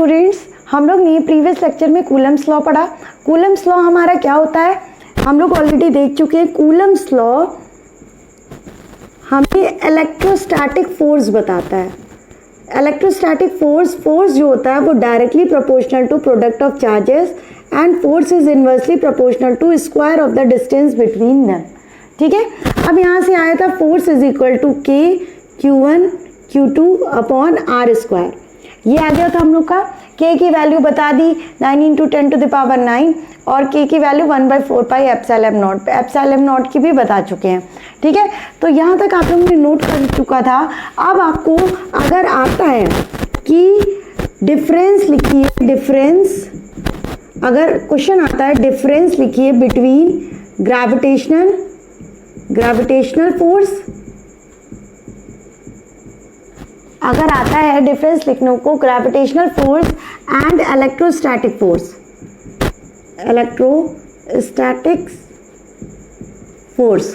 Students, हम लोग ने प्रीवियस लेक्चर में कूलम्स लॉ पढ़ा। कूलम्स लॉ हमारा क्या होता है हम लोग ऑलरेडी देख चुके हैं। कूलम्स लॉ हमें इलेक्ट्रोस्टैटिक फोर्स बताता है। इलेक्ट्रोस्टैटिक फोर्स जो होता है वो directly proportional to product of charges and force is inversely proportional to square of the distance between them. ठीक है, अब यहाँ से आया था फोर्स इज इक्वल टू के Q1 Q2 upon R square. ये आ गया था हम लोग का। k की वैल्यू बता दी 9 × 10⁹ और k की value 1/4 pi epsilon not. Epsilon not की भी बता चुके हैं। ठीक है, तो यहाँ तक आप लोगों ने नोट कर चुका था। अब आपको अगर आता है कि डिफरेंस लिखिए, डिफरेंस, अगर क्वेश्चन आता है डिफरेंस लिखिए बिटवीन ग्रेविटेशनल फोर्स, अगर आता है डिफरेंस लिखने को gravitational force and electrostatic force, electrostatic force,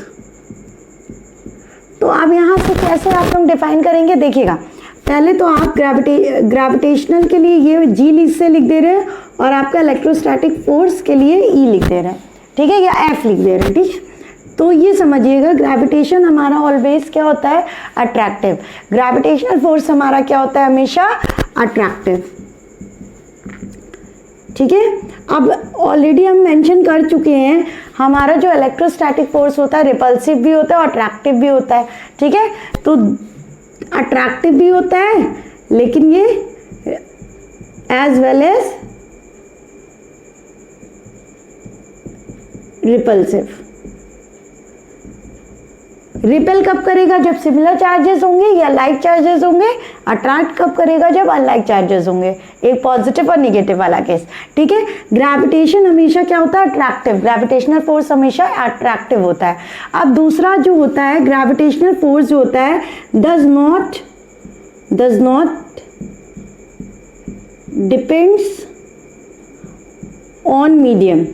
तो अब यहाँ से कैसे आप लोग डिफाइन करेंगे देखिएगा। पहले तो आप ग्रेविटेशनल के लिए ये जी से लिख दे रहे हैं और आपका इलेक्ट्रोस्टैटिक फोर्स के लिए ई लिख दे रहे हैं। ठीक है, या एफ लिख दे रहे हैं। ठीक है, तो ये समझिएगा ग्रेविटेशन हमारा ऑलवेज क्या होता है, अट्रैक्टिव। ग्रेविटेशनल फोर्स हमारा क्या होता है, हमेशा अट्रैक्टिव। ठीक है, अब ऑलरेडी हम मेंशन कर चुके हैं हमारा जो इलेक्ट्रोस्टैटिक फोर्स होता है रिपल्सिव भी होता है और अट्रैक्टिव भी होता है। ठीक है, तो अट्रैक्टिव भी होता है लेकिन ये as well as repulsive. Repel कब करेगा, जब सिमिलर चार्जेस होंगे या लाइक चार्जेस होंगे। अट्रैक्ट कब करेगा, जब अनलाइक चार्जेस होंगे, एक पॉजिटिव और निगेटिव वाला केस। ठीक है, ग्रेविटेशन हमेशा क्या होता है, अट्रैक्टिव। ग्रेविटेशनल फोर्स हमेशा अट्रैक्टिव होता है। अब दूसरा जो होता है ग्रेविटेशनल फोर्स जो होता है does not depends on medium.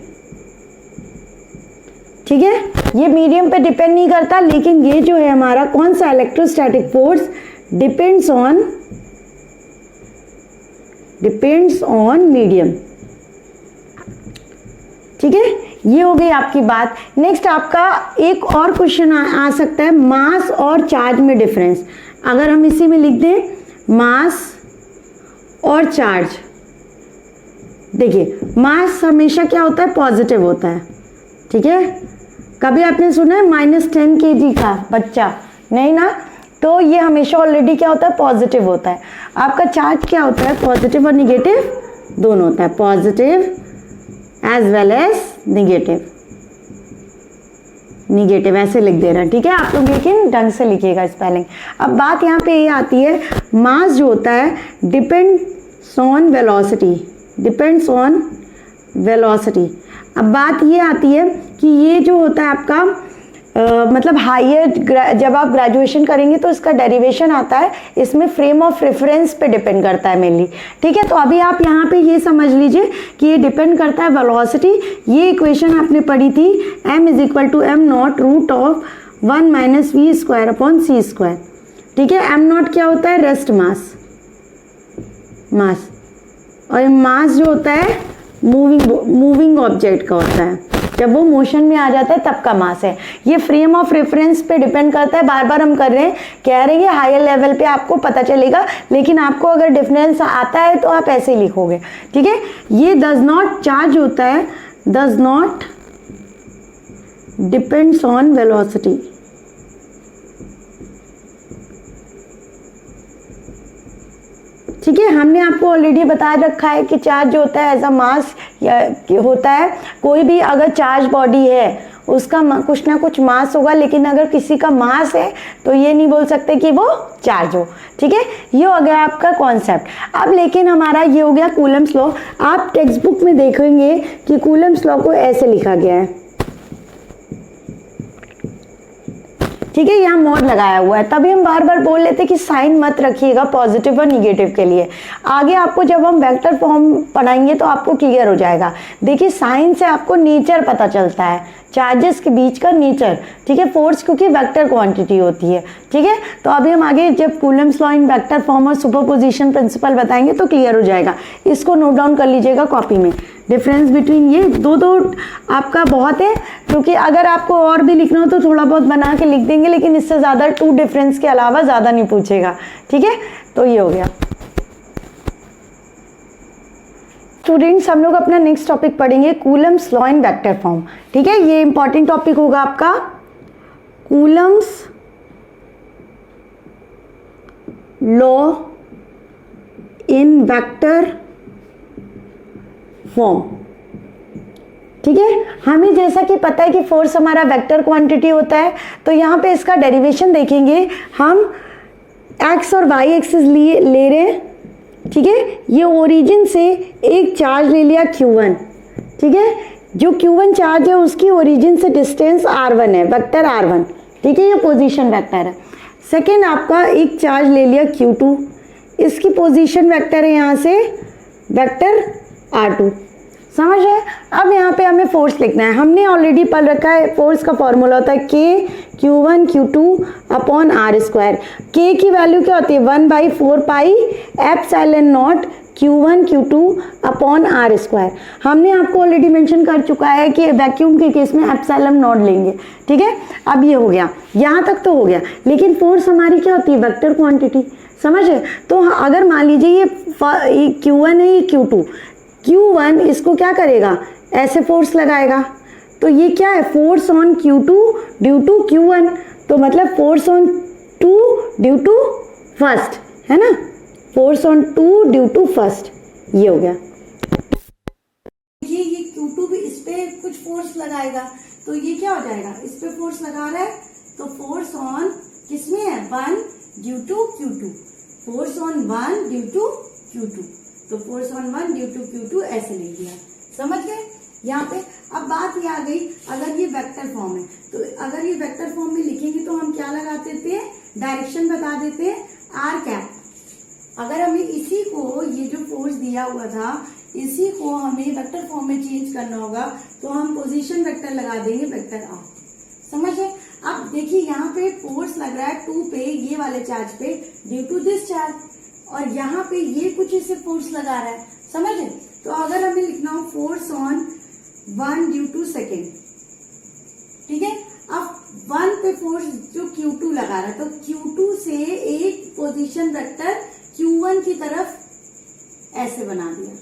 ठीक है, ये मीडियम पे डिपेंड नहीं करता, लेकिन ये जो है हमारा कौन सा electrostatic force depends on medium. ठीक है, ये हो गई आपकी बात। नेक्स्ट आपका एक और क्वेश्चन आ सकता है, मास और चार्ज में डिफरेंस। अगर हम इसी में लिख दें मास और चार्ज, देखिए मास हमेशा क्या होता है, पॉजिटिव होता है। ठीक है, कभी आपने सुना है -10 kg का बच्चा, नहीं ना, तो ये हमेशा ऑलरेडी क्या होता है, पॉजिटिव होता है। आपका चार्ज क्या होता है, पॉजिटिव और निगेटिव दोनों होता है, positive as well as negative ऐसे लिख दे रहे हैं। ठीक है, आप लोग लेकिन ढंग से लिखिएगा स्पेलिंग। अब बात यहाँ पे ये आती है, मास जो होता है डिपेंड्स ऑन वेलोसिटी। अब बात ये आती है कि ये जो होता है आपका मतलब हायर, जब आप ग्रेजुएशन करेंगे तो इसका डेरिवेशन आता है, इसमें फ्रेम ऑफ रेफरेंस पे डिपेंड करता है मेनली। ठीक है, तो अभी आप यहाँ पे ये समझ लीजिए कि ये डिपेंड करता है वेलोसिटी। ये इक्वेशन आपने पढ़ी थी m = m0 √1 - v²/c²। ठीक है, m0 क्या होता है, रेस्ट मास, और मास जो होता है मूविंग ऑब्जेक्ट का होता है, जब वो मोशन में आ जाता है तब का मास है। ये फ्रेम ऑफ रेफरेंस पे डिपेंड करता है। बार बार हम कह रहे हैं हायर लेवल पे आपको पता चलेगा, लेकिन आपको अगर डिफरेंस आता है तो आप ऐसे ही लिखोगे। ठीक है, ये डज नॉट, चार्ज होता है does not depends on velocity. ठीक है, हमने आपको ऑलरेडी बता रखा है कि चार्ज जो होता है एज अ मास होता है। कोई भी अगर चार्ज बॉडी है उसका कुछ ना कुछ मास होगा, लेकिन अगर किसी का मास है तो ये नहीं बोल सकते कि वो चार्ज हो। ठीक है, ये हो गया आपका कॉन्सेप्ट। अब लेकिन हमारा ये हो गया कूलम्स लॉ। आप टेक्स्ट बुक में देखेंगे कि कूलम्स लॉ को ऐसे लिखा गया है। ठीक है, यहाँ मोड लगाया हुआ है, तभी हम बार बार बोल लेते कि साइन मत रखिएगा पॉजिटिव और निगेटिव के लिए। आगे आपको जब हम वेक्टर फॉर्म पढ़ाएंगे तो आपको क्लियर हो जाएगा। देखिए साइन से आपको नेचर पता चलता है। चार्जेस के बीच का नेचर, ठीक है। फोर्स क्योंकि वेक्टर क्वांटिटी होती है, ठीक है। तो अभी हम आगे जब Coulomb's law in vector form और सुपरपोजिशन प्रिंसिपल बताएंगे तो क्लियर हो जाएगा। इसको नोट डाउन कर लीजिएगा कॉपी में। डिफरेंस बिटवीन ये दो आपका बहुत है, क्योंकि अगर आपको और भी लिखना हो तो थोड़ा बहुत बना के लिख देंगे, लेकिन इससे ज़्यादा 2 डिफरेंस के अलावा ज़्यादा नहीं पूछेगा, ठीक है। तो ये हो गया। स्टूडेंट्स, हम लोग अपना नेक्स्ट टॉपिक पढ़ेंगे Coulomb's law in vector form, ठीक है। ये इंपॉर्टेंट टॉपिक होगा आपका, Coulomb's law in vector form, ठीक है। हमें जैसा कि पता है कि फोर्स हमारा वेक्टर क्वांटिटी होता है, तो यहाँ पे इसका डेरिवेशन देखेंगे हम। एक्स और वाई एक्सिस ले रहे हैं, ठीक है। ये ओरिजिन से एक चार्ज ले लिया Q1, ठीक है। जो Q1 चार्ज है उसकी ओरिजिन से डिस्टेंस R1 है, वेक्टर R1, ठीक है। ये पोजीशन वेक्टर है। सेकेंड आपका एक चार्ज ले लिया Q2, इसकी पोजीशन वेक्टर है यहाँ से वेक्टर R2, समझ है। अब यहाँ पे हमें फोर्स लिखना है। हमने ऑलरेडी पढ़ रखा है फोर्स का फॉर्मूला होता है K Q1 Q2 upon R square. K की वैल्यू क्या होती है 1/4 pi epsilon naught Q1 Q2 upon R square. हमने आपको ऑलरेडी मेंशन कर चुका है कि वैक्यूम के केस में एप्सिलॉन नॉट लेंगे, ठीक है। अब ये हो गया, यहाँ तक तो हो गया, लेकिन फोर्स हमारी क्या होती है वेक्टर क्वांटिटी, समझ है। तो अगर मान लीजिए ये Q1 है, ये Q2, Q1 इसको क्या करेगा, ऐसे फोर्स लगाएगा, तो ये क्या है force on Q2 due to Q1, तो मतलब force on 2 due to first, है ना, force on 2 due to first, ये हो गया। ये Q2 भी इस पे कुछ फोर्स लगाएगा, तो ये क्या हो जाएगा, इस पे फोर्स लगा रहा है, तो फोर्स ऑन किसमें है 1 due to Q2, force on 1 due to Q2, तो force on 1 due to Q2 ऐसे लिख दिया, समझ गए यहाँ पे। अब बात ये आ गई, अगर ये वेक्टर फॉर्म है, तो अगर ये वेक्टर फॉर्म में लिखेंगे तो हम क्या लगाते थे, डायरेक्शन बता देते आर कैप। अगर हमें इसी को, ये जो फोर्स दिया हुआ था, इसी को हमें वेक्टर फॉर्म में चेंज करना होगा, तो हम पोजीशन वेक्टर लगा देंगे वेक्टर आर, समझे। अब देखिए यहाँ पे फोर्स लग रहा है 2 पे, ये वाले चार्ज पे ड्यू टू दिस चार्ज, और यहाँ पे ये कुछ इसे फोर्स लगा रहा है, समझे। तो अगर हमें लिखना हो force on 1 due to second, ठीक है। अब 1 पे फोर्स जो Q2 लगा रहा है, तो Q2 से एक पोजीशन वेक्टर Q1 की तरफ ऐसे बना दिया,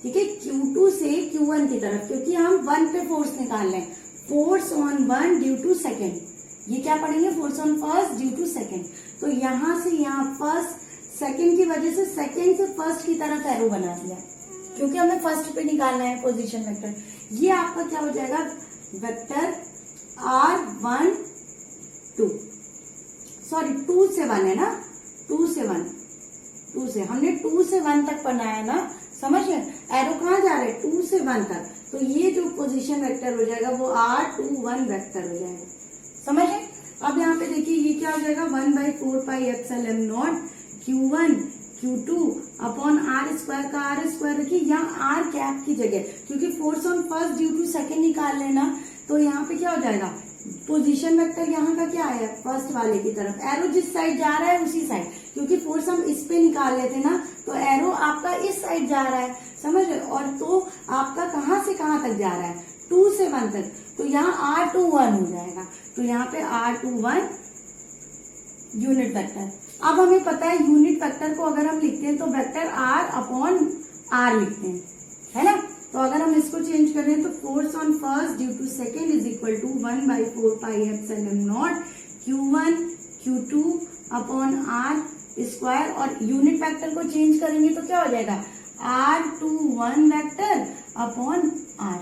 ठीक है। Q2 से Q1 की तरफ, क्योंकि हम 1 पे फोर्स निकाल रहे हैं, force on 1 due to second, ये क्या पढ़ेंगे force on first due to second. तो यहां से यहाँ फर्स्ट सेकेंड की वजह से सेकेंड से फर्स्ट की तरफ एरो बना दिया, क्योंकि हमें फर्स्ट पे निकालना है पोजीशन वेक्टर। ये आपका क्या हो जाएगा वेक्टर R1 2, सॉरी 2 से 1 है ना, 2 से 1, 2 से हमने 2 से 1 तक बनाया ना, समझ गए। एरो कहाँ जा रहा है 2 से 1 तक, तो ये जो पोजीशन वेक्टर हो जाएगा वो R21 वेक्टर हो जाएगा, समझ गए। अब यहाँ पे देखिए ये क्या हो जाएगा 1/4 pi epsilon naught Q1 Q2 upon R square का R स्क्वायर रखिए, यहाँ R कैप की जगह, क्योंकि force on first due to second निकाल लेना, तो यहाँ पे क्या हो जाएगा पोजीशन वेक्टर यहाँ का क्या है फर्स्ट वाले की तरफ, एरो जिस साइड जा रहा है उसी साइड, क्योंकि फोर्स हम इस पे निकाल लेते ना, तो एरो आपका इस साइड जा रहा है, समझ रहे। और तो आपका कहाँ से कहाँ तक जा रहा है 2 से 1 तक, तो यहाँ R21 हो जाएगा, तो यहाँ पे R21 यूनिट वेक्टर। अब हमें पता है यूनिट वेक्टर को अगर हम लिखते हैं तो वेक्टर R अपॉन R लिखते हैं, है ना। तो अगर हम इसको चेंज करें तो force on first due to second is equal to 1/4 pi epsilon naught Q1 Q2 upon R square, और यूनिट वेक्टर को चेंज करेंगे तो क्या हो जाएगा R21 वेक्टर अपॉन R,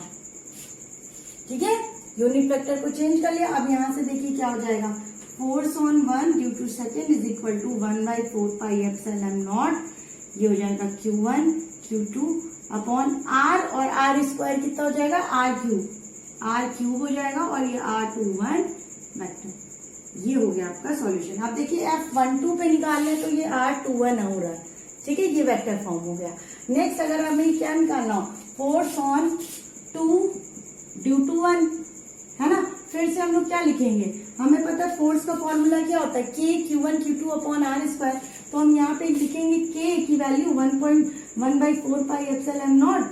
ठीक है। यूनिट वेक्टर को चेंज कर लिया। अब यहाँ से देखिए क्या हो जाएगा force on 1 due to second is equal to 1/4 pi epsilon naught, ये हो जाएगा Q1 Q2 अपॉन R, और R स्क्वायर कितना हो जाएगा R क्यूब हो जाएगा, और ये R21 वेक्टर। ये हो गया आपका सॉल्यूशन। अब देखिए F12 पे निकाल लें तो ये R21 हो रहा है, ठीक है, ये वेक्टर फॉर्म हो गया। नेक्स्ट अगर हमें क्या निकालना हो फोर्स ऑन 2 ड्यू टू 1, है ना। फिर से हम लोग क्या लिखेंगे, हमें पता है फोर्स का फॉर्मूला क्या होता है, के Q1 Q2 upon R square. तो हम यहाँ पे लिखेंगे के की वैल्यू 1.1/4 पाई एप्सिलॉन नॉट।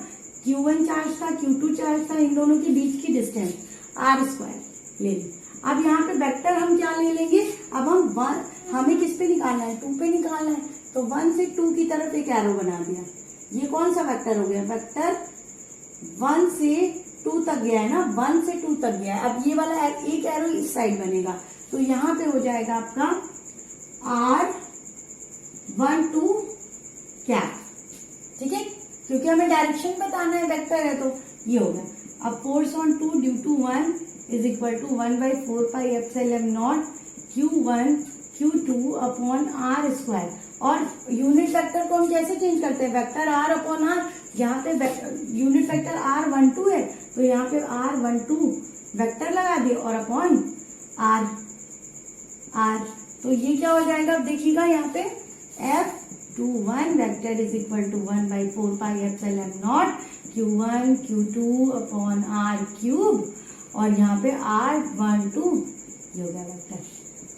Q1 चार्ज था, Q2 चार्ज था, इन दोनों के बीच की डिस्टेंस आर स्क्वायर ले ली। अब यहाँ पे वेक्टर हम क्या ले लेंगे, अब हम हमें किस पे निकालना है, 2 पे निकालना है। तो 1 से 2 की तरफ एक एरो बना दिया। ये कौन सा वेक्टर हो गया, वेक्टर 1 से 2 तक गया है ना, 1 से 2 तक गया है। अब ये वाला एक एरो इस साइड बनेगा, तो यहाँ पे हो जाएगा आपका R12 कैप, ठीक है, क्योंकि हमें डायरेक्शन बताना है, वेक्टर है तो ये हो गया। अब force on 2 due to 1 is equal to 1/4 pi epsilon naught Q1 Q2 upon R square. और यूनिट वेक्टर को हम कैसे चेंज करते हैं, वेक्टर R अपॉन आर। यहाँ पे यूनिट वेक्टर R12 है, तो यहाँ पे R12 वेक्टर लगा दिए और अपॉन R। तो ये क्या हो जाएगा, अब देखिएगा यहाँ पे F21 vector is equal to 1/4 pi epsilon naught Q1 Q2 upon R cube, और यहाँ पे R12 ये हो गया वेक्टर।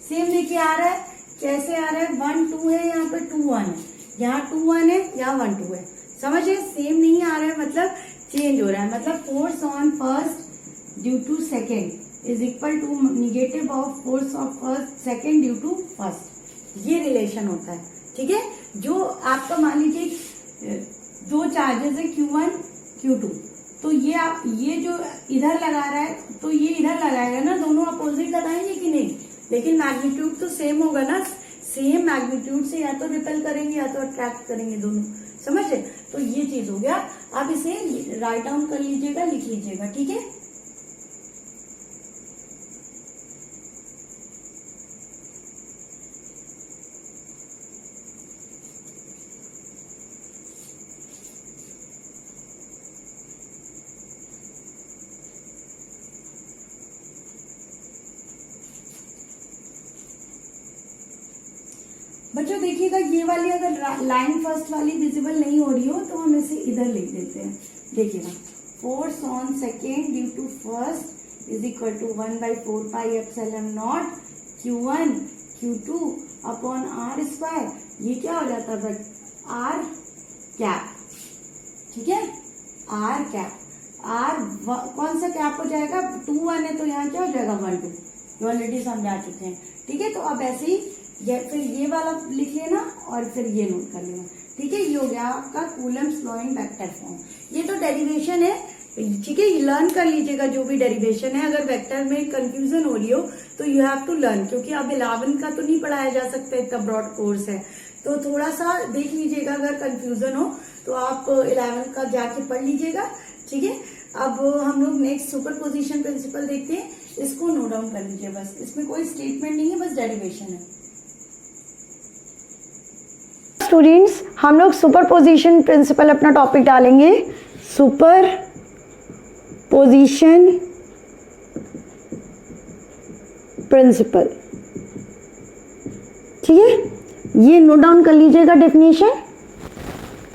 सेम देखिए आ रहा है, कैसे आ रहा है, 1 2 है, यहाँ पे 2 1 है, यहाँ 2 1 है, यहाँ 1 2 है। समझिए, सेम नहीं आ रहा है, मतलब चेंज हो रहा है। मतलब force on first due to second is equal to negative of force of first second due to first. ये रिलेशन होता है, ठीक है। जो आपका मान लीजिए 2 चार्जेस है Q1 Q2, तो ये जो इधर लगा रहा है, तो ये इधर लगाएगा ना, दोनों अपोजिट लगाएंगे कि नहीं, लेकिन मैग्नीट्यूड तो सेम होगा ना। सेम मैग्नीट्यूड से या तो रिपेल करेंगे या तो अट्रैक्ट करेंगे, दोनों। समझे, तो ये चीज हो गया। अब इसे राइट डाउन कर लीजिएगा, लिख लीजिएगा, ठीक है। बच्चों देखिएगा, ये वाली अगर लाइन फर्स्ट वाली विजिबल नहीं हो रही हो तो हम इसे इधर लिख देते हैं। देखिएगा, force on second due to first is equal to 1/4 pi epsilon naught Q1 Q2 upon R square. ये क्या हो जाता है, आर कैप, ठीक है, आर कैप। आर कौन सा कैप हो जाएगा, 2 1 है, तो यहाँ क्या हो जाएगा 1 2, ऑलरेडी समझा चुके हैं, ठीक है। तो अब ऐसे ही फिर ये वाला लिख लेना और फिर ये नोट कर लेना, ठीक है। ये हो गया आपका Coulomb's law in vector form. ये तो डेरिवेशन है, ठीक है, लर्न कर लीजिएगा जो भी डेरिवेशन है। अगर वेक्टर में कंफ्यूजन हो रही हो तो यू हैव टू लर्न, क्योंकि अब 11 का तो नहीं पढ़ाया जा सकता, इतना ब्रॉड कोर्स है, तो थोड़ा सा देख लीजिएगा। अगर कंफ्यूजन हो तो आप 11 का जाके पढ़ लीजिएगा, ठीक है। अब हम लोग नेक्स्ट सुपरपोजिशन प्रिंसिपल देखते हैं, इसको नोट डाउन कर लीजिए बस। इसमें कोई स्टेटमेंट नहीं है, बस डेरिवेशन है। स्टूडेंट्स, हम लोग सुपरपोजिशन प्रिंसिपल अपना टॉपिक डालेंगे। सुपर पोजिशन प्रिंसिपल, ठीक है, ये नोट डाउन कर लीजिएगा डेफिनेशन।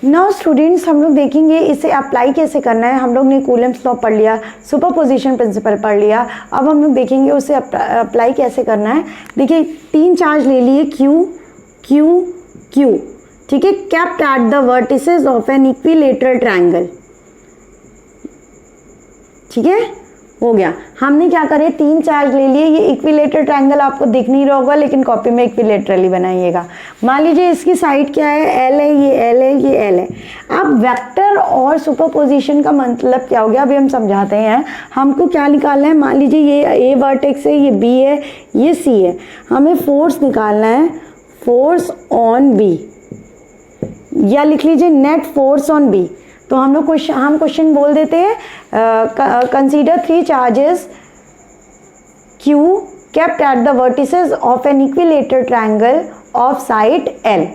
नाउ स्टूडेंट्स, हम लोग देखेंगे इसे अप्लाई कैसे करना है। हम लोग ने कूलम्ब्स लॉ पढ़ लिया, सुपरपोजिशन प्रिंसिपल पढ़ लिया, अब हम लोग देखेंगे उसे अप्लाई कैसे करना है। देखिए, 3 चार्ज ले लिए, Q Q Q, ठीक है, kept at the vertices of an equilateral triangle, ठीक है, हो गया। हमने क्या करे, 3 चार्ज ले लिए। ये इक्विलेटरल ट्रायंगल आपको दिख नहीं रहा होगा, लेकिन कॉपी में इक्विलेटरली बनाइएगा। मान लीजिए इसकी साइड क्या है, L है, ये L है, ये L है। अब वेक्टर और सुपरपोजिशन का मतलब क्या हो गया, अभी हम समझाते हैं। हमको क्या निकालना है, मान लीजिए ये A वर्टेक्स है, ये B है, ये C है। हमें फोर्स निकालना है, फोर्स ऑन B, या लिख लीजिए नेट फोर्स ऑन B। तो हम क्वेश्चन बोल देते हैं, consider 3 charges Q kept at the vertices of an equilateral triangle of side L,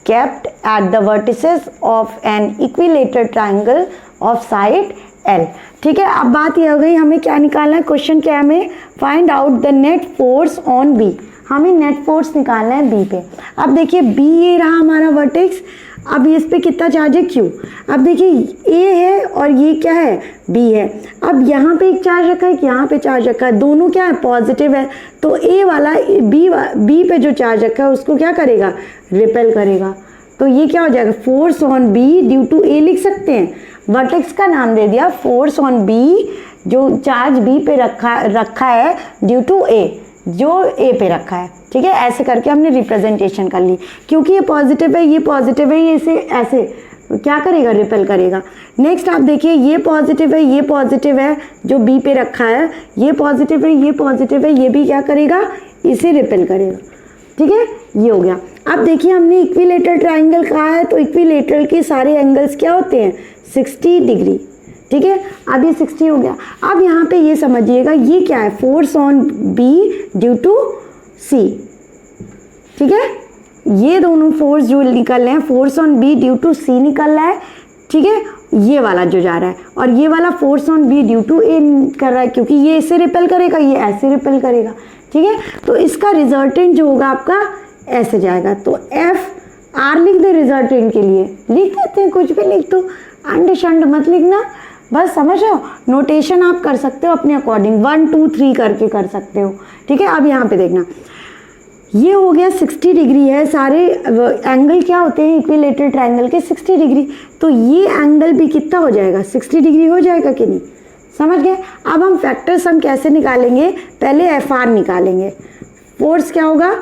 kept at the vertices of an equilateral triangle of side L, ठीक है। अब बात ये हो गई, हमें क्या निकालना है, क्वेश्चन क्या है, हमें find out the net force on B। हमें नेट फोर्स निकालना है B पे। अब देखिए, B ये रहा हमारा वर्टेक्स। अब इस पे कितना चार्ज है Q। अब देखिए A है और ये क्या है B है। अब यहाँ पे एक चार्ज रखा है कि यहाँ पे चार्ज रखा है, दोनों क्या है पॉजिटिव है, तो A वाला B पे जो चार्ज रखा है उसको क्या करेगा, रिपेल करेगा। तो ये क्या हो जाएगा, force on B due to A लिख सकते हैं। वर्टेक्स का नाम दे दिया फोर्स ऑन B, जो चार्ज B पे रखा है ड्यू टू A, जो A पे रखा है। ठीक है, ऐसे करके हमने रिप्रेजेंटेशन कर ली। क्योंकि ये पॉजिटिव है, ये पॉजिटिव है, ये इसे ऐसे क्या करेगा, रिपेल करेगा। नेक्स्ट आप देखिए ये पॉजिटिव है, ये पॉजिटिव है जो B पे रखा है, ये पॉजिटिव है, ये पॉजिटिव है, ये भी क्या करेगा, इसे रिपेल करेगा। ठीक है, ये हो गया। अब देखिए हमने इक्विलेटरल ट्राइंगल कहा है, तो इक्विलेटरल के सारे एंगल्स क्या होते हैं, 60 डिग्री। ठीक है, अब ये 60 हो गया। अब यहाँ पे ये समझिएगा ये क्या है, force on B due to C। ठीक है, ये दोनों फोर्स जो निकल रहे हैं, force on B due to C निकल रहा है। ठीक है, ये वाला जो जा रहा है, और ये वाला force on B due to A कर रहा है, क्योंकि ये इसे रिपेल करेगा, ये ऐसे रिपेल करेगा। ठीक है, तो इसका रिजल्टेंट जो होगा आपका ऐसे जाएगा। तो FR लिख दे रिजल्टेंट के लिए, लिख देते हैं, कुछ भी लिख दो, अंड शंड मत लिखना, बस समझ रहे हो। नोटेशन आप कर सकते हो अपने अकॉर्डिंग, 1 2 3 करके कर सकते हो। ठीक है, अब यहाँ पे देखना, ये हो गया 60 डिग्री है। सारे एंगल क्या होते हैं इक्विलेटरल ट्रायंगल के, 60 डिग्री। तो ये एंगल भी कितना हो जाएगा, 60 डिग्री हो जाएगा कि नहीं, समझ गए। अब हम फैक्टर्स हम कैसे निकालेंगे, पहले FR निकालेंगे। फोर्स क्या होगा,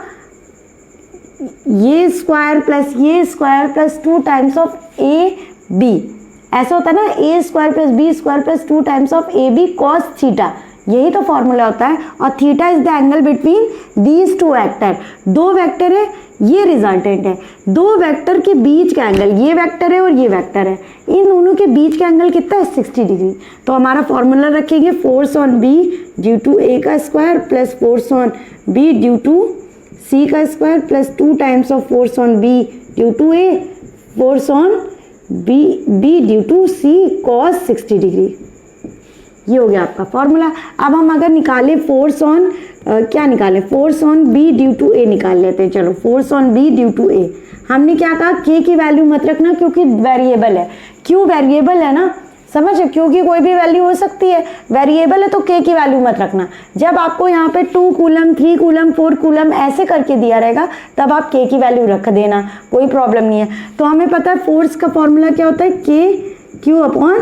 ये square plus 2 times of AB, ऐसा होता है ना, A square plus B square plus 2 times of AB cos theta, यही तो फॉर्मूला होता है। और theta is the angle between these two vector, दो वेक्टर है, ये रिजल्टेंट है, दो वेक्टर के बीच का एंगल, ये वेक्टर है और ये वेक्टर है, इन दोनों के बीच का एंगल कितना है, 60 डिग्री। तो हमारा फॉर्मूला रखेंगे force on B due to A का square plus force on B due to C का square plus 2 times of force on B due to A, force on B due to C cos 60 degree. ये हो गया आपका formula. अब हम अगर निकालें फोर्स ऑन क्या निकालें, force on B due to A निकाल लेते हैं। चलो, force on B due to A, हमने क्या कहा, K की वैल्यू मत रखना क्योंकि वेरिएबल है। क्यों वेरिएबल है ना, समझ, क्योंकि कोई भी वैल्यू हो सकती है, वेरिएबल है तो K की वैल्यू मत रखना। जब आपको यहाँ पे 2 कूलम 3 कूलम 4 कूलम ऐसे करके दिया रहेगा तब आप K की वैल्यू रख देना, कोई प्रॉब्लम नहीं है। तो हमें पता है फोर्स का फॉर्मूला क्या होता है, KQ upon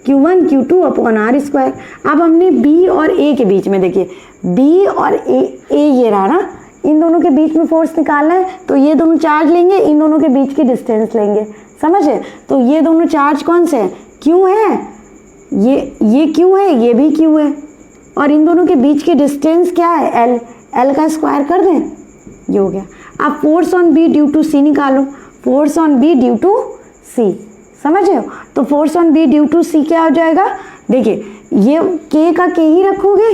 Q1 Q2 upon R square. अब हमने B और A के बीच में देखिए, B और A ये रहा ना, इन दोनों के बीच में फोर्स निकालना है, तो ये दोनों चार्ज लेंगे, इन दोनों के बीच की डिस्टेंस लेंगे, समझे। तो ये दोनों चार्ज कौन से हैं, Q है, ये Q है, ये भी Q है, और इन दोनों के बीच की डिस्टेंस क्या है, L का स्क्वायर कर दें, ये हो गया। अब force on B due to C निकालो, force on B due to C, समझ रहे हो। तो force on B due to C क्या हो जाएगा, देखिए ये K का K ही रखोगे,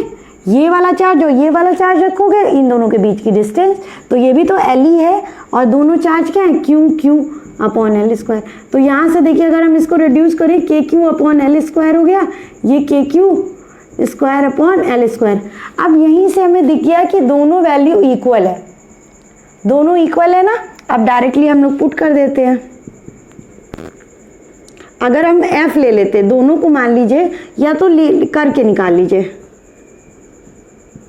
ये वाला चार्ज और ये वाला चार्ज रखोगे, इन दोनों के बीच की डिस्टेंस, तो ये भी तो L ही है, और दोनों चार्ज क्या है, Q अपॉन L स्क्वायर। तो यहाँ से देखिए अगर हम इसको रिड्यूस करें, KQ अपॉन L स्क्वायर हो गया, ये KQ square upon L square. अब यहीं से हमें दिख गया कि दोनों वैल्यू इक्वल है, दोनों इक्वल है ना। अब डायरेक्टली हम लोग पुट कर देते हैं। अगर हम F ले लेते, दोनों को मान लीजिए, या तो ले करके निकाल लीजिए,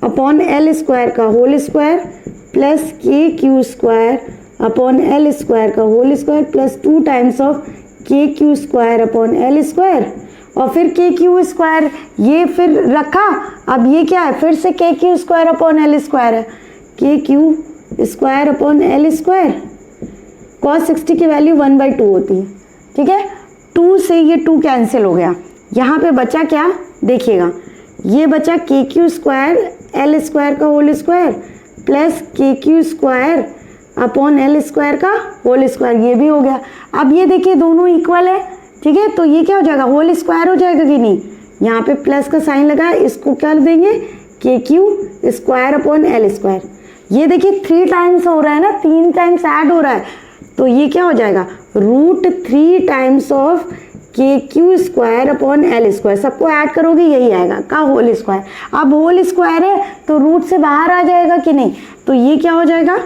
अपॉन L स्क्वायर का whole square plus KQ square upon L square का whole square plus 2 times of KQ square upon L square, और फिर KQ स्क्वायर ये फिर रखा। अब ये क्या है, फिर से KQ square upon L square है, KQ square upon L square. cos 60 की वैल्यू 1/2 होती है, ठीक है। 2 से ये 2 कैंसिल हो गया, यहाँ पे बचा क्या, देखिएगा ये बचा KQ स्क्वायर L स्क्वायर का whole square plus KQ square upon L square का होल स्क्वायर, ये भी हो गया। अब ये देखिए दोनों इक्वल है, ठीक है, तो ये क्या हो जाएगा, होल स्क्वायर हो जाएगा कि नहीं, यहाँ पे प्लस का साइन लगा है, इसको क्या देंगे, KQ square upon L square. ये देखिए 3 टाइम्स हो रहा है ना, 3 टाइम्स ऐड हो रहा है, तो ये क्या हो जाएगा, √3 times of KQ square upon L square. सबको ऐड करोगे यही आएगा का होल स्क्वायर। अब होल स्क्वायर है तो रूट से बाहर आ जाएगा कि नहीं, तो ये क्या हो जाएगा,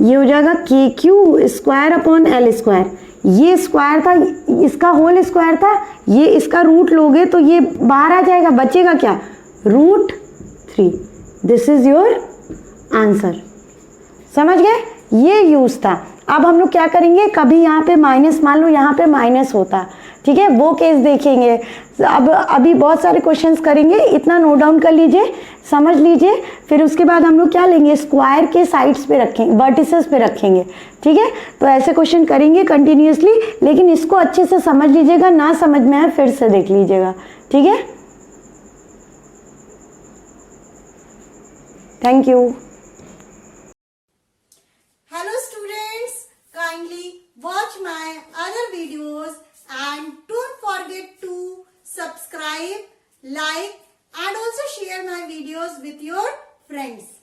ये हो जाएगा के Q square upon L square, ये स्क्वायर था, इसका होल स्क्वायर था, ये इसका रूट लोगे तो ये बाहर आ जाएगा, बचेगा क्या, √3। This is your answer. समझ गए, ये यूज था। अब हम लोग क्या करेंगे, कभी यहाँ पे माइनस, मान लो यहाँ पे माइनस होता, ठीक है, वो केस देखेंगे। अब अभी बहुत सारे क्वेश्चंस करेंगे, इतना नोट डाउन कर लीजिए, समझ लीजिए, फिर उसके बाद हम लोग क्या लेंगे, स्क्वायर के साइड्स पे रखेंगे, वर्टिसेस पे रखेंगे, ठीक है। तो ऐसे क्वेश्चन करेंगे कंटिन्यूसली, लेकिन इसको अच्छे से समझ लीजिएगा, ना समझ में आए फिर से देख लीजिएगा, ठीक है। Thank you. Hello students, kindly watch my other videos and don't forget to subscribe, like and also share my videos with your friends.